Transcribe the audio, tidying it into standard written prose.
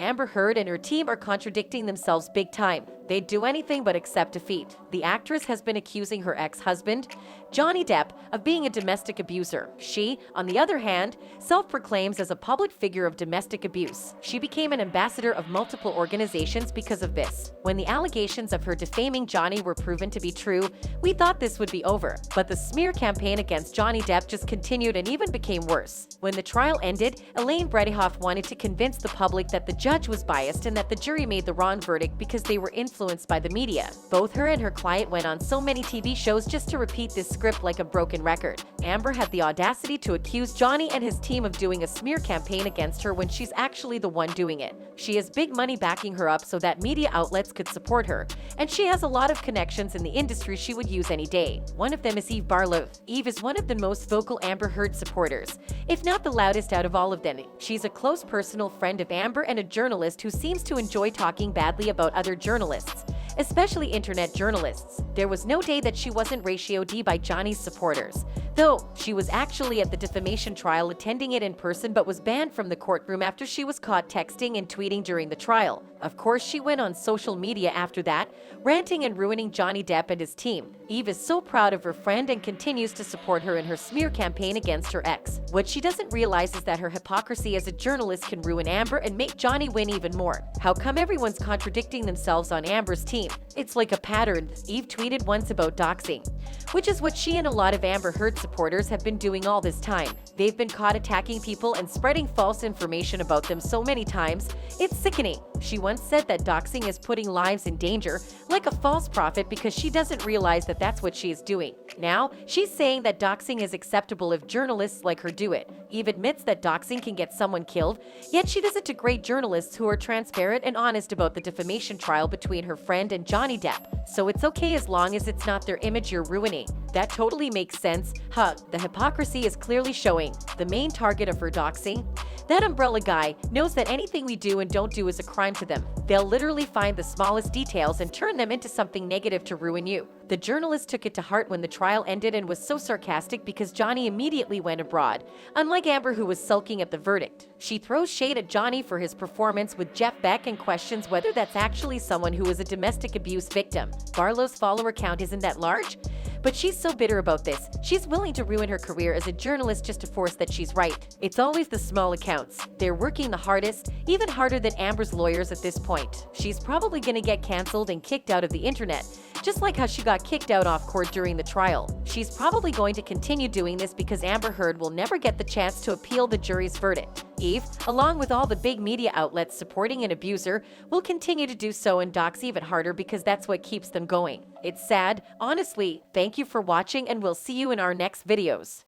Amber Heard and her team are contradicting themselves big time. They'd do anything but accept defeat. The actress has been accusing her ex-husband, Johnny Depp, of being a domestic abuser. She, on the other hand, self-proclaims as a public figure of domestic abuse. She became an ambassador of multiple organizations because of this. When the allegations of her defaming Johnny were proven to be true, we thought this would be over. But the smear campaign against Johnny Depp just continued and even became worse. When the trial ended, Elaine Bredehoff wanted to convince the public that the judge was biased and that the jury made the wrong verdict because they were influenced by the media. Both her and her client went on so many TV shows just to repeat this script like a broken record. Amber had the audacity to accuse Johnny and his team of doing a smear campaign against her when she's actually the one doing it. She has big money backing her up so that media outlets could support her, and she has a lot of connections in the industry she would use any day. One of them is Eve Barlow. Eve is one of the most vocal Amber Heard supporters, if not the loudest out of all of them. She's a close personal friend of Amber and a journalist who seems to enjoy talking badly about other journalists, especially internet journalists. There was no day that she wasn't ratio D by Johnny's supporters, though she was actually at the defamation trial attending it in person but was banned from the courtroom after she was caught texting and tweeting during the trial. Of course, she went on social media after that, ranting and ruining Johnny Depp and his team. Eve is so proud of her friend and continues to support her in her smear campaign against her ex. What she doesn't realize is that her hypocrisy as a journalist can ruin Amber and make Johnny win even more. How come everyone's contradicting themselves on Amber's team? It's like a pattern. Eve tweeted once about doxing, which is what she and a lot of Amber Heard supporters have been doing all this time. They've been caught attacking people and spreading false information about them so many times, it's sickening. She once said that doxing is putting lives in danger, like a false prophet, because she doesn't realize that that's what she is doing. Now, she's saying that doxing is acceptable if journalists like her do it. Eve admits that doxing can get someone killed, yet she does it to great journalists who are transparent and honest about the defamation trial between her friend and Johnny Depp. So it's okay as long as it's not their image you're ruining. That totally makes sense. The hypocrisy is clearly showing. The main target of her doxing, that umbrella guy, knows that anything we do and don't do is a crime to them. They'll literally find the smallest details and turn them into something negative to ruin you. The journalist took it to heart when the trial ended and was so sarcastic because Johnny immediately went abroad, unlike Amber, who was sulking at the verdict. She throws shade at Johnny for his performance with Jeff Beck and questions whether that's actually someone who is a domestic abuse victim. Barlow's follower count isn't that large, but she's so bitter about this, she's willing to ruin her career as a journalist just to force that she's right. It's always the small accounts. They're working the hardest, even harder than Amber's lawyers at this point. She's probably gonna get canceled and kicked out of the internet, just like how she got kicked out off court during the trial. She's probably going to continue doing this because Amber Heard will never get the chance to appeal the jury's verdict. Eve, along with all the big media outlets supporting an abuser, will continue to do so and dox even harder because that's what keeps them going. It's sad, honestly. Thank you for watching and we'll see you in our next videos.